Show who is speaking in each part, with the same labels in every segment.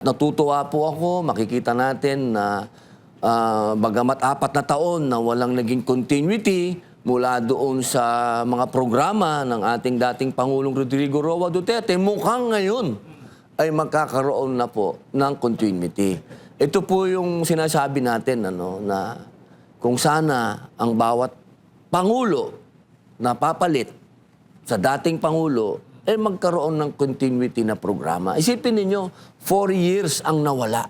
Speaker 1: Natutuwa po ako, makikita natin na bagamat 4 na taon na walang naging continuity mula doon sa mga programa ng ating dating Pangulong Rodrigo Roa Duterte, mukhang ngayon ay magkakaroon na po ng continuity. Ito po yung sinasabi natin na kung sana ang bawat Pangulo na papalit sa dating Pangulo ay magkaroon ng continuity na programa. Isipin ninyo, 4 years ang nawala.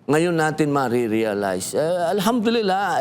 Speaker 1: Ngayon natin marirealize. Alhamdulillah,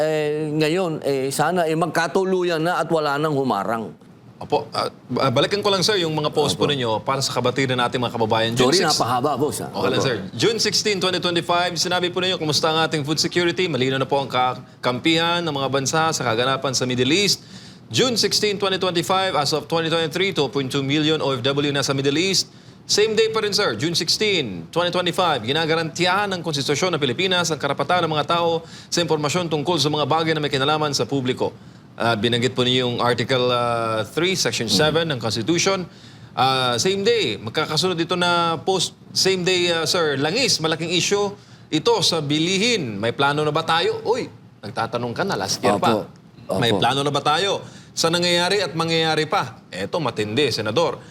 Speaker 1: ngayon, sana magkatuluyan na at wala nang humarang.
Speaker 2: Opo, balikan ko lang sir yung mga post po ninyo para sa kabatiran nating mga kababayan.
Speaker 1: Sorry, napahaba, boss.
Speaker 2: Okay lang sir. June 16, 2025, sinabi po ninyo, kumusta ang ating food security? Malinaw na po ang kakampihan ng mga bansa sa kaganapan sa Middle East. June 16, 2025, as of 2023, 2.2 million OFW na sa Middle East. Same day pa rin sir, June 16, 2025, ginagarantiyahan ng Konstitusyon ng Pilipinas ang karapatan ng mga tao sa impormasyon tungkol sa mga bagay na may kinalaman sa publiko. Binanggit po niyo yung Article 3, Section 7 ng Constitution. Same day, magkakasunod dito na post, same day sir, langis, malaking issue ito sa bilihin. May plano na ba tayo? Uy, nagtatanong ka na last year pa. May plano na ba tayo? Sa nangyayari at mangyayari pa. Eto, matindi, Senador.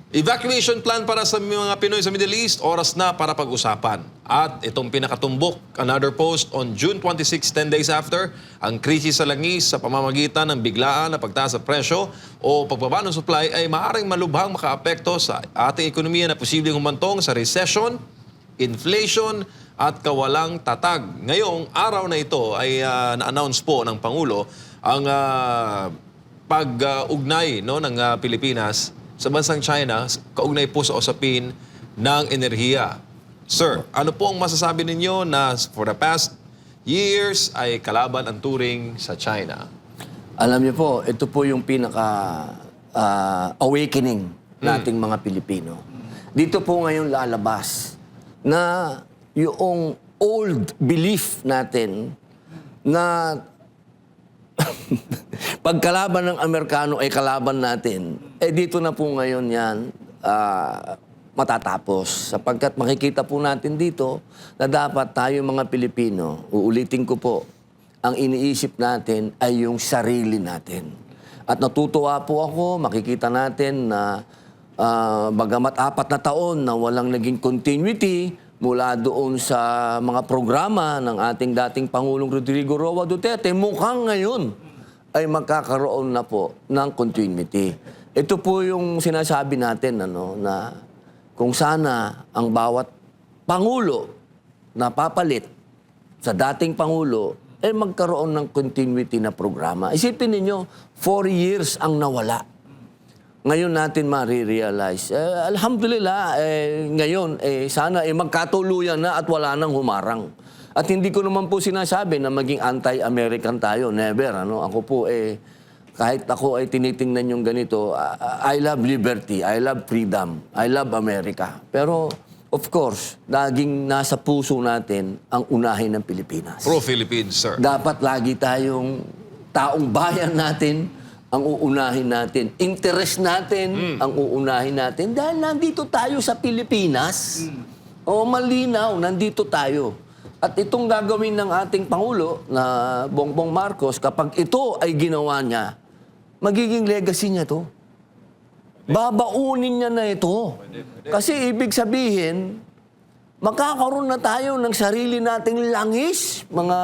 Speaker 2: Evacuation plan para sa mga Pinoy sa Middle East, oras na para pag-usapan. At itong pinakatumbok, another post on June 26, 10 days after, ang krisis sa langis sa pamamagitan ng biglaan na pagtaas sa presyo o pagbaba ng supply ay maaaring malubhang makaapekto sa ating ekonomiya na posibleng humantong sa recession, inflation, at kawalang tatag. Ngayong araw na ito ay na-announce po ng Pangulo ang pag-ugnay ng Pilipinas sa bansang China, kaugnay po sa usapin ng enerhiya. Sir, ano po ang masasabi ninyo na for the past years ay kalaban ang turing sa China?
Speaker 1: Alam niyo po, ito po yung pinaka-awakening nating mga Pilipino. Dito po ngayon lalabas na yung old belief natin na pagkalaban ng Amerikano ay kalaban natin, dito na po ngayon yan matatapos. Sapagkat makikita po natin dito na dapat tayo mga Pilipino, uulitin ko po, ang iniisip natin ay yung sarili natin. At natutuwa po ako, makikita natin na bagamat 4 na taon na walang naging continuity mula doon sa mga programa ng ating dating Pangulong Rodrigo Roa Duterte, mukhang ngayon ay magkakaroon na po ng continuity. Ito po yung sinasabi natin na kung sana ang bawat Pangulo na papalit sa dating Pangulo ay magkaroon ng continuity na programa. Isipin ninyo, 4 years ang nawala. Ngayon natin marirealize. Alhamdulillah, ngayon, sana magkatuluyan na at wala nang humarang. At hindi ko naman po sinasabi na maging anti-American tayo. Never. Ako po, kahit ako ay tinitingnan yung ganito, I love liberty, I love freedom, I love America. Pero, of course, laging nasa puso natin ang unahin ng Pilipinas.
Speaker 2: Pro-Philippines, sir.
Speaker 1: Dapat lagi tayong taong bayan natin ang uunahin natin. Interest natin ang uunahin natin. Dahil nandito tayo sa Pilipinas. O malinaw, nandito tayo. At itong gagawin ng ating Pangulo na Bongbong Marcos, kapag ito ay ginawa niya, magiging legacy niya to. Babaunin niya na ito. Kasi ibig sabihin, magkakaroon na tayo ng sarili nating langis, mga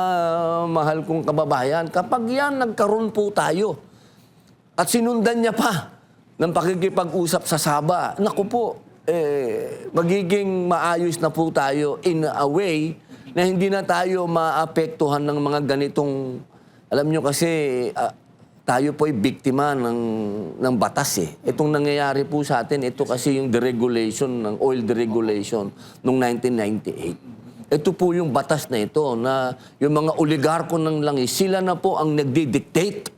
Speaker 1: mahal kong kababayan, kapag yan nagkaroon po tayo. At sinundan niya pa ng pakikipag-usap sa Sabah. Naku po, magiging maayos na po tayo in a way na hindi na tayo maapektuhan ng mga ganitong, alam nyo kasi, tayo po ay biktima ng batas Itong nangyayari po sa atin, ito kasi yung deregulation, ng oil deregulation noong 1998. Ito po yung batas na ito na yung mga oligarko ng langis, sila na po ang nagdi-dictate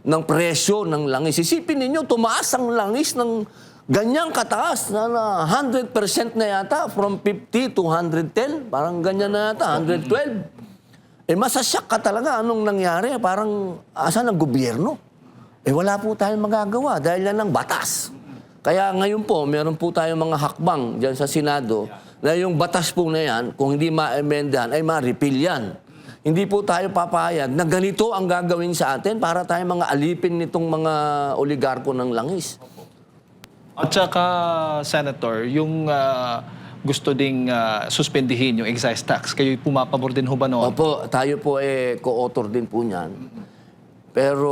Speaker 1: ng presyo ng langis. Isipin ninyo, tumaas ang langis ng ganyang kataas na 100% na yata, from 50 to 110, parang ganyan na yata, 112. Masasyak ka talaga anong nangyari, parang asan ang gobyerno? Wala po tayong magagawa dahil yan ang batas. Kaya ngayon po, meron po tayong mga hakbang dyan sa Senado na yung batas po na yan, kung hindi ma-emendahan, ay ma-repeal yan. Hindi po tayo papayag na ganito ang gagawin sa atin para tayo mga alipin nitong mga oligarko ng langis.
Speaker 3: At saka, Senator, yung gusto ding suspendihin yung excise tax, kayo pumapabor din ho ba noon?
Speaker 1: Opo, tayo po co-author din po niyan. Pero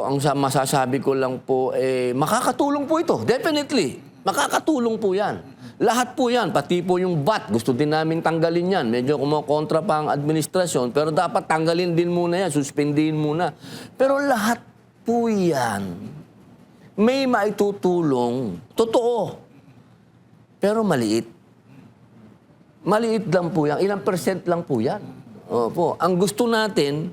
Speaker 1: ang masasabi ko lang po, makakatulong po ito. Definitely. Makakatulong po yan. Lahat po yan, pati po yung VAT, gusto din namin tanggalin yan. Medyo kumokontra pa ang administrasyon, pero dapat tanggalin din muna yan, suspindihin muna. Pero lahat po yan, may maitutulong. Totoo. Pero maliit. Maliit lang po yan. Ilang percent lang po yan. Opo. Ang gusto natin,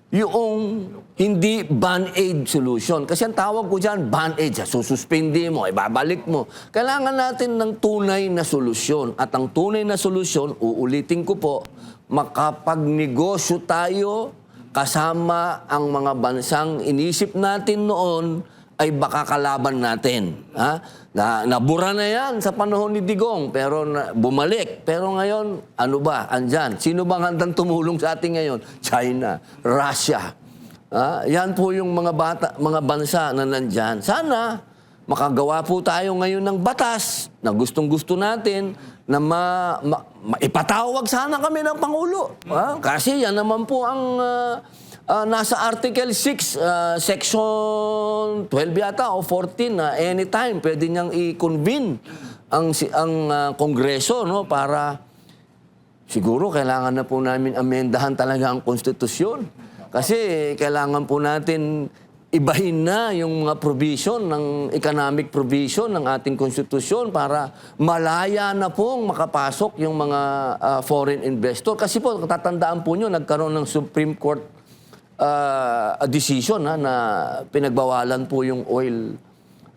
Speaker 1: yung hindi band-aid solution. Kasi ang tawag ko dyan, band-aid. Sususpindi mo, ibabalik mo. Kailangan natin ng tunay na solusyon. At ang tunay na solusyon, uulitin ko po, makapagnegosyo tayo kasama ang mga bansang inisip natin noon ay baka kalaban natin. Ha? Nabura na yan sa panahon ni Digong, pero bumalik. Pero ngayon, ano ba? Andyan. Sino bang handang tumulong sa atin ngayon? China, Russia. Yan po yung mga bansa na nandyan. Sana makagawa po tayo ngayon ng batas na gustong-gusto natin na ipatawag sana kami ng Pangulo. Kasi yan naman po ang nasa Article 6, Section 12 yata o 14 na anytime pwede niyang i-convene ang Kongreso, no, para siguro kailangan na po namin amendahan talaga ang konstitusyon. Kasi kailangan po natin ibahin na yung mga provision ng economic provision ng ating konstitusyon para malaya na pong makapasok yung mga foreign investor. Kasi po, tatandaan po nyo, nagkaroon ng Supreme Court decision na pinagbawalan po yung oil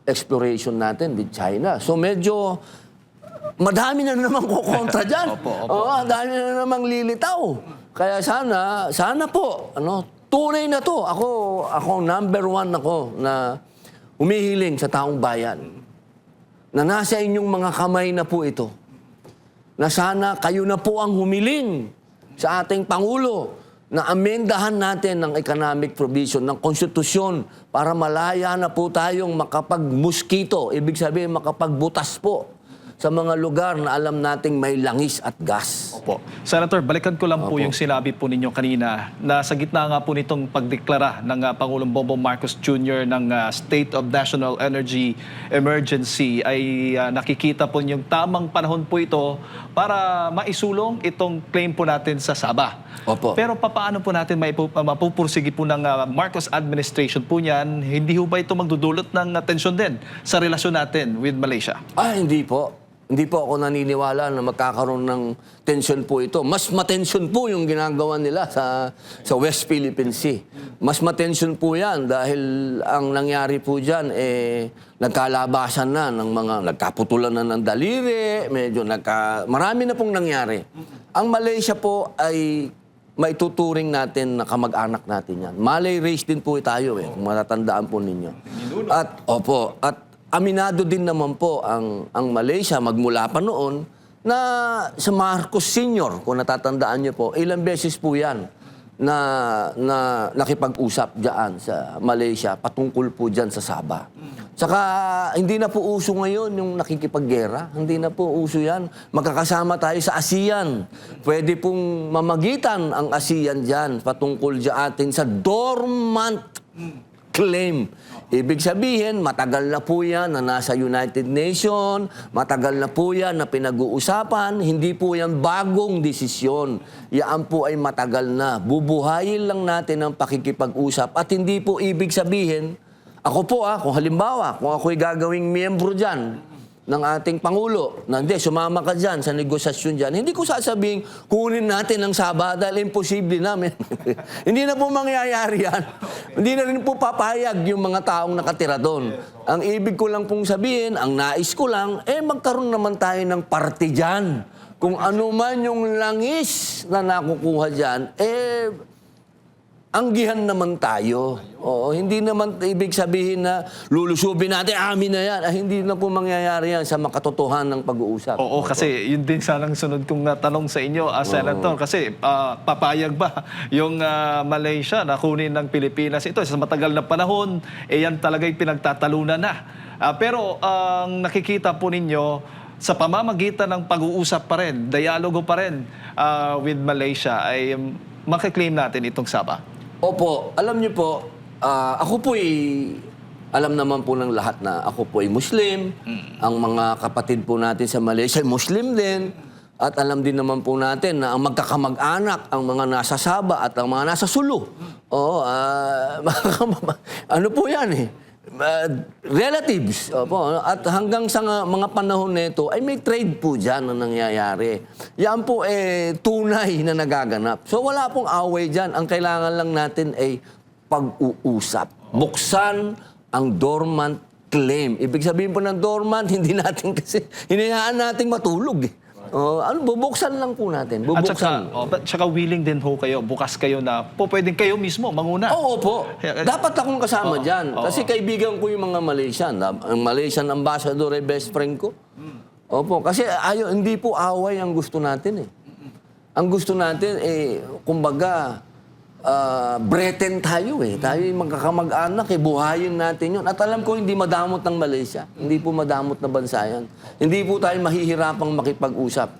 Speaker 1: exploration natin with China. So medyo madami na naman kukontra dyan. Oo, dami na namang lilitaw. Kaya sana po, tunay na to. Ako number one ako na humihiling sa taong bayan na nasa inyong mga kamay na po ito. Na sana kayo na po ang humiling sa ating Pangulo na amendahan natin ng economic provision, ng konstitusyon para malaya na po tayong makapag-mosquito, ibig sabihin makapagbutas po sa mga lugar na alam nating may langis at gas.
Speaker 3: Opo. Senator, balikan ko lang po yung sinabi po ninyo kanina na sa gitna nga po nitong pagdeklara ng Pangulong Bongbong Marcos Jr. ng State of National Energy Emergency ay nakikita po yung tamang panahon po ito para maisulong itong claim po natin sa Sabah.
Speaker 1: Opo.
Speaker 3: Pero paano po natin mapupursige po ng Marcos administration po niyan? Hindi ho ba ito magdudulot ng tensyon din sa relasyon natin with Malaysia?
Speaker 1: Hindi po. Hindi po ako naniniwala na magkakaroon ng tension po ito. Mas matensyon po yung ginagawa nila sa West Philippine Sea. Mas matensyon po yan dahil ang nangyari po dyan, nagkalabasan na ng mga, nagkaputulan na ng daliri, marami na pong nangyari. Ang Malaysia po ay maituturing natin na kamag-anak natin yan. Malay race din po tayo kung matatandaan po ninyo. At aminado din naman po ang Malaysia magmula pa noon na sa Marcos Sr., kung natatandaan niyo po, ilang beses po yan na nakipag-usap dyan sa Malaysia patungkol po dyan sa Sabah. Tsaka hindi na po uso ngayon yung nakikipaggera. Hindi na po uso yan. Magkakasama tayo sa ASEAN. Pwede pong mamagitan ang ASEAN dyan patungkol dyan atin sa dormant claim. Ibig sabihin, matagal na po yan na nasa United Nations, matagal na po yan na pinag-uusapan, hindi po yan bagong desisyon. Yan po ay matagal na. Bubuhayin lang natin ang pakikipag-usap at hindi po ibig sabihin, ako po kung halimbawa, kung ako'y gagawing miyembro dyan ng ating Pangulo, na hindi, sumama ka dyan sa negosasyon dyan, hindi ko sasabihin, kunin natin ang Sabah dahil imposible namin. Hindi na po mangyayari yan. Hindi na rin po papayag yung mga taong nakatira doon. Ang ibig ko lang pong sabihin, ang nais ko lang, magkaroon naman tayo ng parte dyan. Kung ano man yung langis na nakukuha dyan, anggihan naman tayo. Oo, hindi naman ibig sabihin na lulusubin natin, amin na yan. Hindi na po mangyayari yan sa makatotohanan ng pag-uusap.
Speaker 3: Oo, kasi yun din sanang sunod kong tanong sa inyo, Senator. Kasi papayag ba yung Malaysia na kunin ng Pilipinas ito sa matagal na panahon? Yan talaga'y pinagtatalunan na. Pero ang nakikita po ninyo, sa pamamagitan ng pag-uusap pa rin, dialogo pa rin with Malaysia, ay makiklaim natin itong Sabah.
Speaker 1: Opo, alam niyo po, ako po'y alam naman po ng lahat na ako po'y Muslim. Ang mga kapatid po natin sa Malaysia, Muslim din. At alam din naman po natin na ang magkakamag-anak, ang mga nasa Sabah at ang mga nasa Sulu. Oo, ano po yan eh? Relatives. Opo. At hanggang sa mga panahon nito ay may trade po dyan na nangyayari. Yan po tunay na nagaganap. So wala pong away dyan. Ang kailangan lang natin ay pag-uusap. Buksan ang dormant claim. Ibig sabihin po ng dormant, hindi natin kasi hinayaan nating matulog eh. Bubuksan lang po natin.
Speaker 3: At
Speaker 1: Bubuksan.
Speaker 3: saka willing din ho kayo, bukas kayo na po pwedeng kayo mismo manguna.
Speaker 1: Oo po. Dapat akong kasama dyan. Kasi kaibigan ko yung mga Malaysian. Ang Malaysian ambassador ay best friend ko. Opo. Kasi hindi po away ang gusto natin eh. Ang gusto natin kumbaga, Britain tayo eh. Tayo yung magkakamag-anak eh. Buhayin natin yun. At alam ko hindi madamot ng Malaysia. Hindi po madamot na bansa yan. Hindi po tayo mahihirapang makipag-usap.